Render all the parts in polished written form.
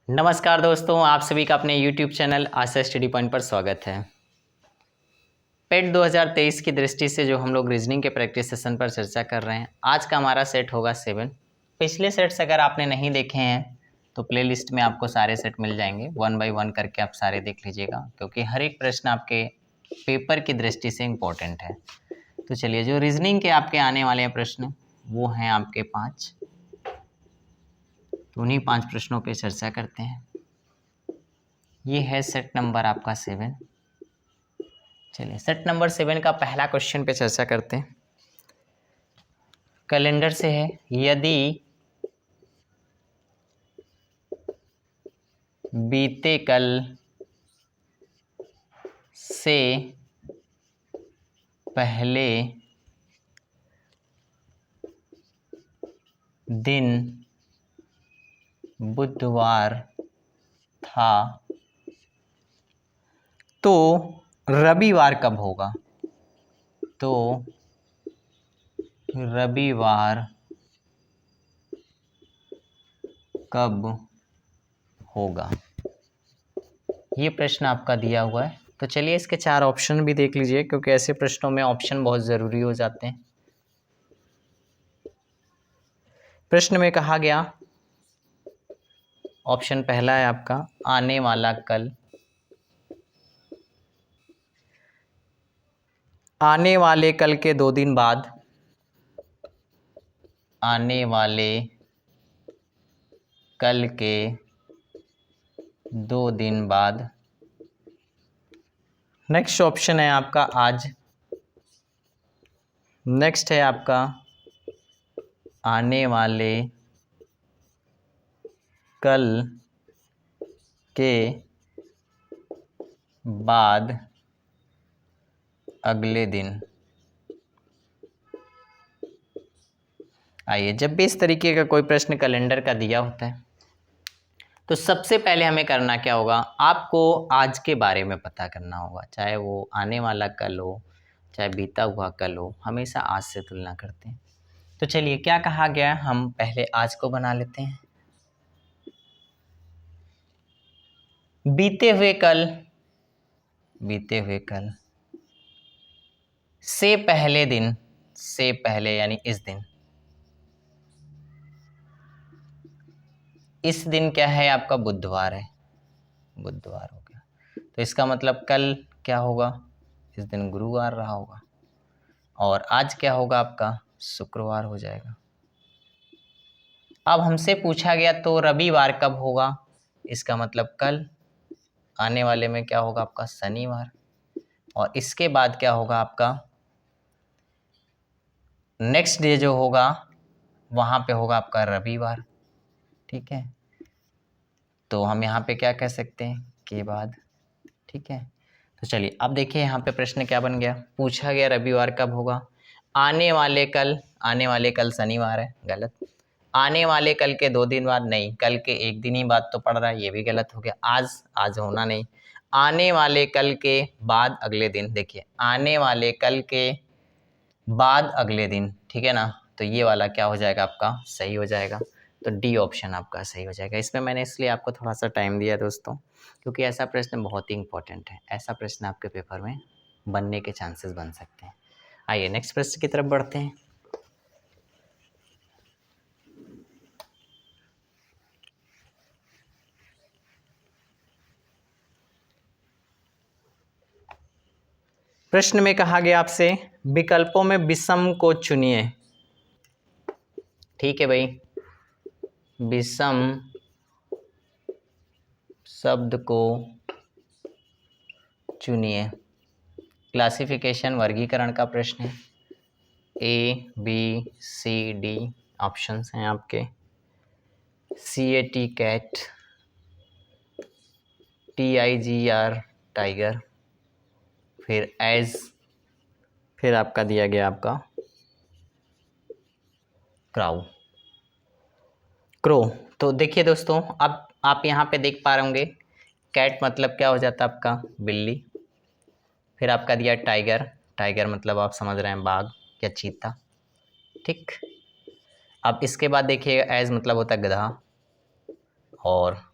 नमस्कार दोस्तों, आप सभी का अपने YouTube चैनल आशा स्टडी पॉइंट पर स्वागत है। पेट 2023 की दृष्टि से जो हम लोग रीजनिंग के प्रैक्टिस सेशन पर चर्चा कर रहे हैं, आज का हमारा सेट होगा 7। पिछले सेट्स अगर आपने नहीं देखे हैं तो प्लेलिस्ट में आपको सारे सेट मिल जाएंगे, 1 बाय 1 करके आप सारे देख लीजिएगा, क्योंकि हर एक प्रश्न आपके पेपर की दृष्टि से इम्पोर्टेंट है। तो चलिए, जो रीजनिंग के आपके आने वाले प्रश्न वो हैं आपके 5, तो उन्हीं 5 प्रश्नों पर चर्चा करते हैं। ये है सेट नंबर आपका 7। चलिए, सेट नंबर 7 का पहला क्वेश्चन पे चर्चा करते हैं। कैलेंडर से है, यदि बीते कल से पहले दिन बुधवार था तो रविवार कब होगा? तो रविवार कब होगा, ये प्रश्न आपका दिया हुआ है। तो चलिए, इसके 4 ऑप्शन भी देख लीजिए, क्योंकि ऐसे प्रश्नों में ऑप्शन बहुत ज़रूरी हो जाते हैं। प्रश्न में कहा गया, ऑप्शन पहला है आपका आने वाला कल। आने वाले कल के 2 दिन बाद, आने वाले कल के 2 दिन बाद। नेक्स्ट ऑप्शन है आपका आज। नेक्स्ट है आपका आने वाले कल के बाद अगले दिन। आइए, जब भी इस तरीके का कोई प्रश्न कैलेंडर का दिया होता है तो सबसे पहले हमें करना क्या होगा, आपको आज के बारे में पता करना होगा। चाहे वो आने वाला कल हो, चाहे बीता हुआ कल हो, हमेशा आज से तुलना करते हैं। तो चलिए, क्या कहा गया है, हम पहले आज को बना लेते हैं। बीते हुए कल, बीते हुए कल से पहले दिन, से पहले यानी इस दिन। इस दिन क्या है आपका? बुधवार है, बुधवार हो गया। तो इसका मतलब कल क्या होगा? इस दिन गुरुवार रहा होगा। और आज क्या होगा आपका? शुक्रवार हो जाएगा। अब हमसे पूछा गया तो रविवार कब होगा, इसका मतलब कल। आने वाले में क्या होगा आपका? शनिवार। और इसके बाद क्या होगा आपका? नेक्स्ट डे जो होगा वहाँ पे होगा आपका रविवार। ठीक है, तो हम यहाँ पे क्या कह सकते हैं? के बाद। ठीक है, तो चलिए अब देखिए यहाँ पे प्रश्न क्या बन गया। पूछा गया रविवार कब होगा। आने वाले कल, आने वाले कल शनिवार है, गलत। आने वाले कल के 2 दिन बाद, नहीं, कल के 1 दिन ही बाद तो पड़ रहा है, ये भी गलत हो गया। आज, आज होना नहीं। आने वाले कल के बाद अगले दिन, देखिए आने वाले कल के बाद अगले दिन, ठीक है ना। तो ये वाला क्या हो जाएगा आपका? सही हो जाएगा। तो डी ऑप्शन आपका सही हो जाएगा। इसमें मैंने इसलिए आपको थोड़ा सा टाइम दिया दोस्तों, क्योंकि ऐसा प्रश्न बहुत ही इंपॉर्टेंट है। ऐसा प्रश्न आपके पेपर में बनने के चांसेस बन सकते हैं। आइए नेक्स्ट प्रश्न की तरफ बढ़ते हैं। प्रश्न में कहा गया आपसे, विकल्पों में विषम को चुनिए। ठीक है भाई, विषम शब्द को चुनिए। क्लासिफिकेशन, वर्गीकरण का प्रश्न है। A B C D options हैं आपके। CAT कैट, TIGR टाइगर, फिर एज, फिर आपका दिया गया आपका क्राउ, क्रो। तो देखिए दोस्तों, अब आप यहाँ पे देख पा रहे होंगे, कैट मतलब क्या हो जाता है आपका? बिल्ली। फिर आपका दिया टाइगर, टाइगर मतलब आप समझ रहे हैं बाघ या चीता। ठीक, अब इसके बाद देखिए एज मतलब होता है गधा। और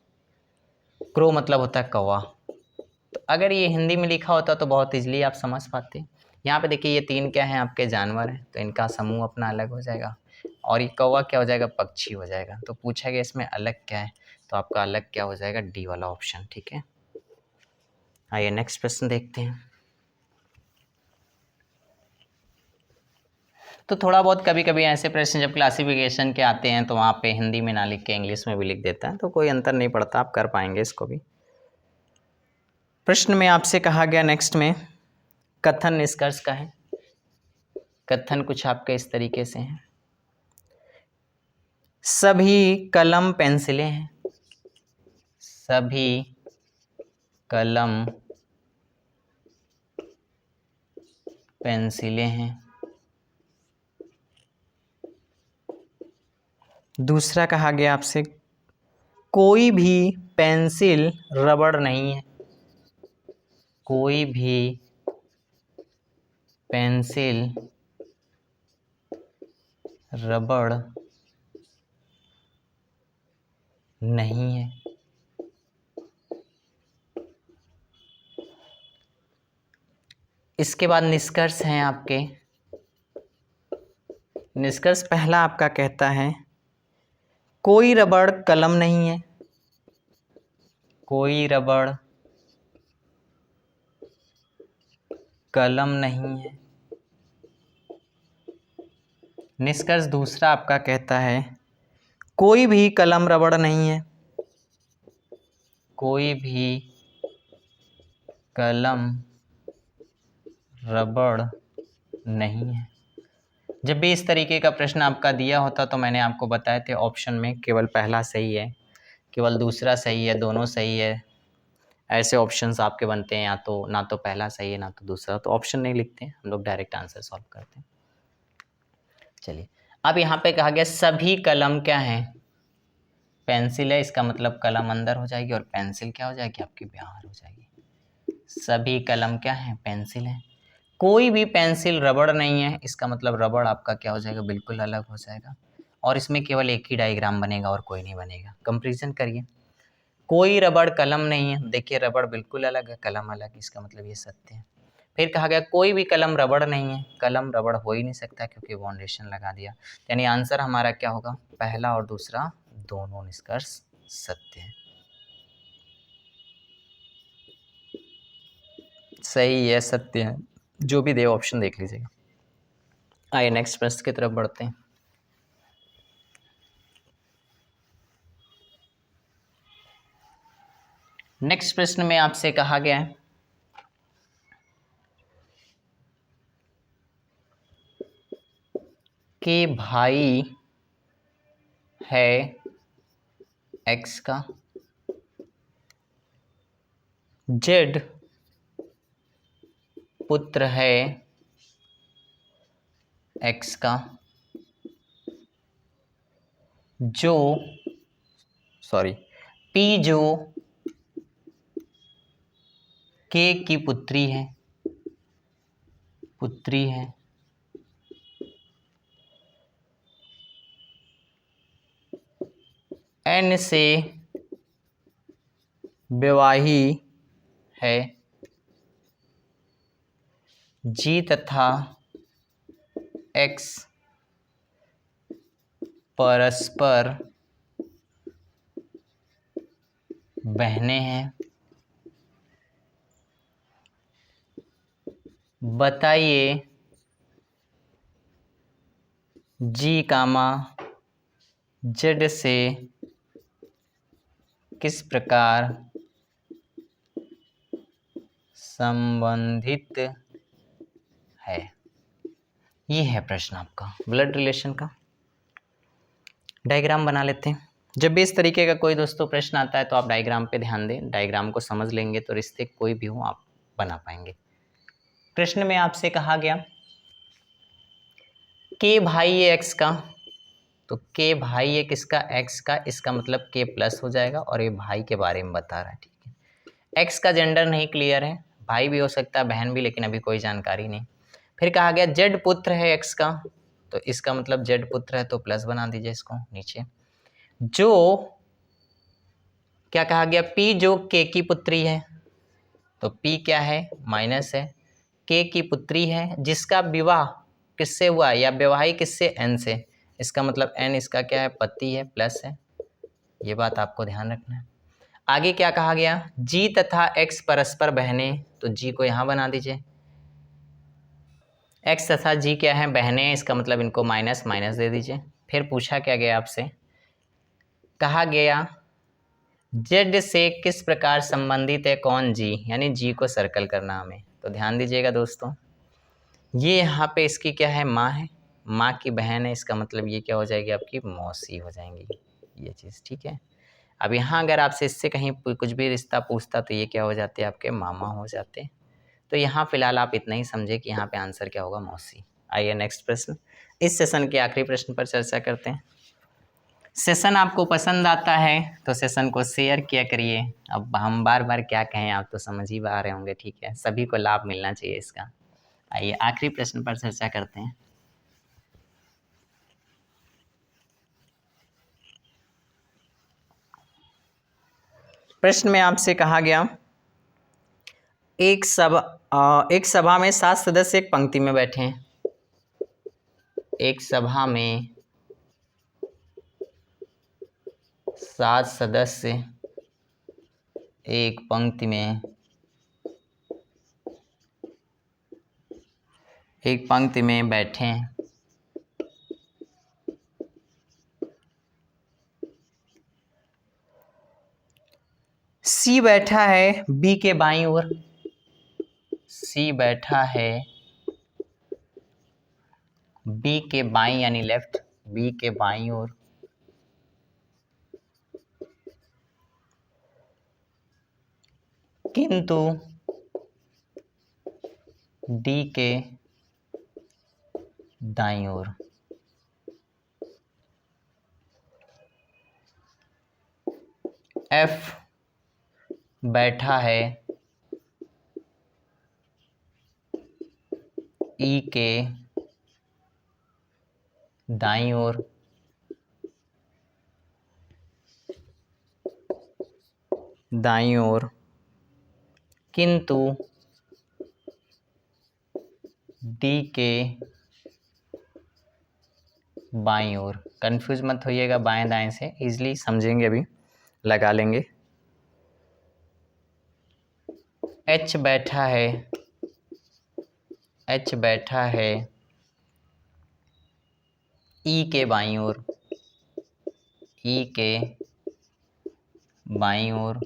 क्रो मतलब होता है कौवा। तो अगर ये हिंदी में लिखा होता तो बहुत इजली आप समझ पाते। यहाँ पे देखिए ये तीन क्या हैं, आपके जानवर हैं, तो इनका समूह अपना अलग हो जाएगा, और ये कौवा क्या हो जाएगा, पक्षी हो जाएगा। तो पूछा गया इसमें अलग क्या है, तो आपका अलग क्या हो जाएगा, डी वाला ऑप्शन। ठीक है, आइए नेक्स्ट प्रश्न देखते हैं। तो थोड़ा बहुत कभी कभी ऐसे प्रश्न जब क्लासिफिकेशन के आते हैं तो वहाँ पे हिंदी में ना लिख के इंग्लिश में भी लिख देता है, तो कोई अंतर नहीं पड़ता, आप कर पाएंगे इसको भी। प्रश्न में आपसे कहा गया नेक्स्ट में कथन निष्कर्ष का है। कथन कुछ आपके इस तरीके से हैं, सभी कलम पेंसिलें हैं, सभी कलम पेंसिलें हैं। दूसरा कहा गया आपसे कोई भी पेंसिल रबड़ नहीं है, कोई भी पेंसिल रबड़ नहीं है। इसके बाद निष्कर्ष हैं आपके। निष्कर्ष पहला आपका कहता है कोई रबड़ कलम नहीं है, कोई रबड़ कलम नहीं है। निष्कर्ष दूसरा आपका कहता है कोई भी कलम रबड़ नहीं है, कोई भी कलम रबड़ नहीं है। जब भी इस तरीके का प्रश्न आपका दिया होता तो मैंने आपको बताए थे ऑप्शन में केवल पहला सही है, केवल दूसरा सही है, दोनों सही है, ऐसे ऑप्शंस आपके बनते हैं। या तो ना तो पहला सही है ना तो दूसरा, तो ऑप्शन नहीं लिखते, हम लोग डायरेक्ट आंसर सॉल्व करते हैं। चलिए, अब यहाँ पे कहा गया सभी कलम क्या हैं, पेंसिल है, इसका मतलब कलम अंदर हो जाएगी और पेंसिल क्या हो जाएगी, आपकी बाहर हो जाएगी। सभी कलम क्या है, पेंसिल है। कोई भी पेंसिल रबड़ नहीं है, इसका मतलब रबड़ आपका क्या हो जाएगा, बिल्कुल अलग हो जाएगा, और इसमें केवल एक ही डायग्राम बनेगा और कोई नहीं बनेगा। कंपैरिजन करिए, कोई रबड़ कलम नहीं है, देखिए रबड़ बिल्कुल अलग है, कलम अलग, इसका मतलब ये सत्य है। फिर कहा गया कोई भी कलम रबड़ नहीं है, कलम रबड़ हो ही नहीं सकता क्योंकि बाउंडेशन लगा दिया, यानी आंसर हमारा क्या होगा, पहला और दूसरा दोनों निष्कर्ष सत्य है। सही है, सत्य है, जो भी दे ऑप्शन देख लीजिएगा। आइए नेक्स्ट प्रश्न की तरफ बढ़ते हैं। नेक्स्ट प्रश्न में आपसे कहा गया है कि भाई है एक्स का, जेड पुत्र है एक्स का, जो पी जो के की पुत्री है, एन से विवाही है, जी तथा एक्स परस्पर बहनें हैं, बताइए जी कामा जेड से किस प्रकार संबंधित है। ये है प्रश्न आपका ब्लड रिलेशन का। डायग्राम बना लेते हैं। जब भी इस तरीके का कोई दोस्तों प्रश्न आता है तो आप डायग्राम पे ध्यान दें, डायग्राम को समझ लेंगे तो रिश्ते कोई भी हो आप बना पाएंगे। प्रश्न में आपसे कहा गया के भाई है एक्स का, तो के भाई है किसका, एक्स का, इसका मतलब के प्लस हो जाएगा और ये भाई के बारे में बता रहा है। ठीक है, एक्स का जेंडर नहीं क्लियर है, भाई भी हो सकता है बहन भी, लेकिन अभी कोई जानकारी नहीं। फिर कहा गया जेड पुत्र है एक्स का, तो इसका मतलब जेड पुत्र है तो प्लस बना दीजिए इसको नीचे। जो क्या कहा गया, P जो K की पुत्री है, तो P क्या है, माइनस है, K की पुत्री है जिसका विवाह किससे हुआ, या विवाहित किससे, N से, इसका मतलब N इसका क्या है, पति है, प्लस है, ये बात आपको ध्यान रखना है। आगे क्या कहा गया, G तथा X परस्पर बहने, तो G को यहाँ बना दीजिए, X तथा G क्या है, बहने, इसका मतलब इनको माइनस माइनस दे दीजिए। फिर पूछा क्या गया आपसे, कहा गया Z से किस प्रकार संबंधित है कौन, G, यानी G को सर्कल करना हमें। तो ध्यान दीजिएगा दोस्तों, ये यहाँ पे इसकी क्या है, माँ है, माँ की बहन है, इसका मतलब ये क्या हो जाएगी, आपकी मौसी हो जाएंगी, ये चीज़, ठीक है। अब यहाँ अगर आपसे इससे कहीं कुछ भी रिश्ता पूछता तो ये क्या हो जाते, आपके मामा हो जाते। तो यहाँ फिलहाल आप इतना ही समझे कि यहाँ पे आंसर क्या होगा, मौसी। आइए नेक्स्ट प्रश्न, इस सेशन के आखिरी प्रश्न पर चर्चा करते हैं। सेशन आपको पसंद आता है तो सेशन को शेयर किया करिए। अब हम बार बार क्या कहें, आप तो समझ ही पा रहे होंगे, ठीक है, सभी को लाभ मिलना चाहिए इसका। आइए आखिरी प्रश्न पर चर्चा करते हैं। प्रश्न में आपसे कहा गया, एक सभा में 7 सदस्य एक पंक्ति में बैठे हैं। एक सभा में 7 सदस्य एक पंक्ति में बैठे हैं। सी बैठा है बी के बाईं ओर, सी बैठा है बी के बाईं यानी लेफ्ट, बी के बाईं ओर, किंतु डी के दाईं ओर। एफ बैठा है ई के दाईं ओर, किंतु डी के बाईं ओर। कंफ्यूज मत होइएगा बाएं दाएं से, इजीली समझेंगे, अभी लगा लेंगे। एच बैठा है ई के बाईं ओर, ई के बाईं ओर,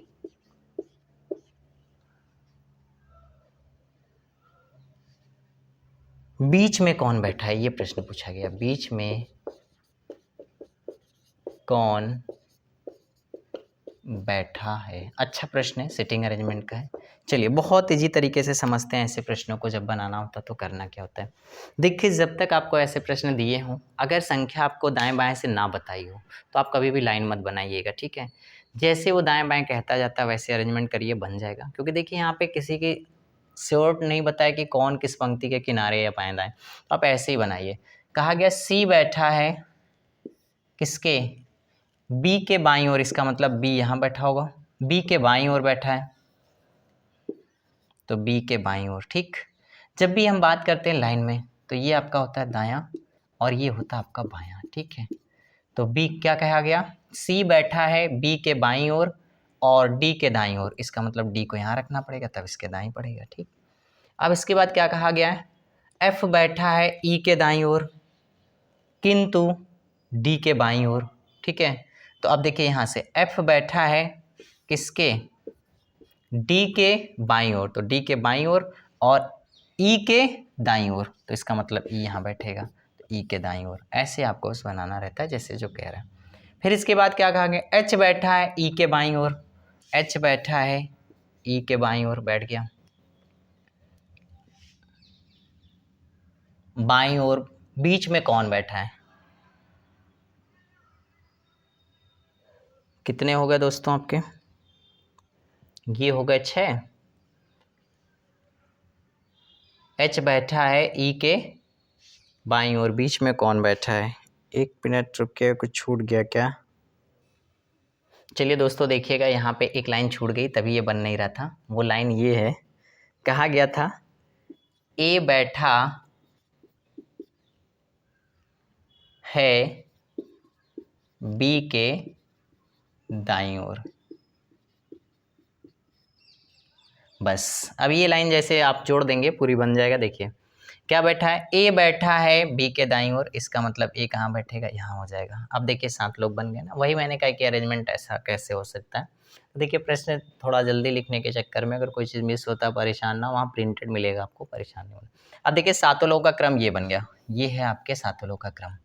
बीच में कौन बैठा है, ये प्रश्न पूछा गया, बीच में कौन बैठा है। अच्छा प्रश्न है, सिटिंग अरेंजमेंट का है। चलिए बहुत इजी तरीके से समझते हैं ऐसे प्रश्नों को, जब बनाना होता तो करना क्या होता है। देखिए जब तक आपको ऐसे प्रश्न दिए हों, अगर संख्या आपको दाएं बाएं से ना बताई हो तो आप कभी भी लाइन मत बनाइएगा, ठीक है। जैसे वो दाएं बाएं कहता जाता है वैसे अरेंजमेंट करिए, बन जाएगा। क्योंकि देखिए यहाँ पे किसी की श्योर नहीं बताया कि कौन किस पंक्ति के किनारे या बाएं दाएं, तो आप ऐसे ही बनाइए। कहा गया सी बैठा है किसके, बी के बाईं ओर, इसका मतलब बी यहाँ बैठा होगा, बी के बाईं ओर बैठा है, तो बी के बाईं ओर, ठीक। जब भी हम बात करते हैं लाइन में तो ये आपका होता है दायां और ये होता है आपका बायां, ठीक है। तो बी क्या कहा गया, सी बैठा है बी के बाईं ओर और डी के दाईं ओर, इसका मतलब डी को यहाँ रखना पड़ेगा तब इसके दाईं पड़ेगा, ठीक। अब इसके बाद क्या कहा गया है, एफ बैठा है ई के दाईं ओर किंतु डी के बाईं ओर, ठीक है। तो अब देखिए यहाँ से एफ बैठा है किसके, डी के बाईं ओर, तो डी के बाईं ओर और ई के दाईं ओर, तो इसका मतलब ई यहाँ बैठेगा, तो ई के दाईं ओर। ऐसे आपको बस बनाना रहता है जैसे जो कह रहा है। फिर इसके बाद क्या कहा गया, एच बैठा है ई के बाईं ओर, एच बैठा है ई के बाईं ओर, बैठ गया। बाईं ओर बीच में कौन बैठा है, कितने हो गए दोस्तों आपके, ये हो गए 6। एच बैठा है ई के बाईं ओर, बीच में कौन बैठा है, 1 मिनट रुकिए, कुछ छूट गया क्या, चलिए दोस्तों देखिएगा, यहाँ पे एक लाइन छूट गई तभी ये बन नहीं रहा था। वो लाइन ये है, कहा गया था ए बैठा है बी के दाईं ओर। बस अब ये लाइन जैसे आप जोड़ देंगे पूरी बन जाएगा। देखिए क्या बैठा है, ए बैठा है बी के दाईं ओर, इसका मतलब ए कहाँ बैठेगा, यहाँ हो जाएगा। अब देखिए 7 लोग बन गए ना। वही मैंने कहा कि अरेंजमेंट ऐसा कैसे हो सकता है। तो देखिए प्रश्न थोड़ा जल्दी लिखने के चक्कर में अगर कोई चीज़ मिस होता है परेशान ना, वहाँ प्रिंटेड मिलेगा आपको, परेशान नहीं होना। अब देखिए 7 लोगों का क्रम ये बन गया, ये है आपके 7 लोगों का क्रम।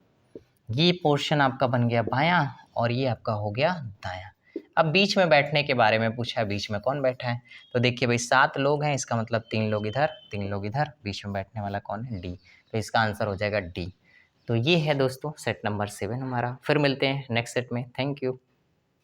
ये पोर्शन आपका बन गया बायां और ये आपका हो गया दायां। अब बीच में बैठने के बारे में पूछा है, बीच में कौन बैठा है। तो देखिए भाई 7 लोग हैं, इसका मतलब 3 लोग इधर 3 लोग इधर, बीच में बैठने वाला कौन है, डी। तो इसका आंसर हो जाएगा डी। तो ये है दोस्तों सेट नंबर 7 हमारा। फिर मिलते हैं नेक्स्ट सेट में। Thank you.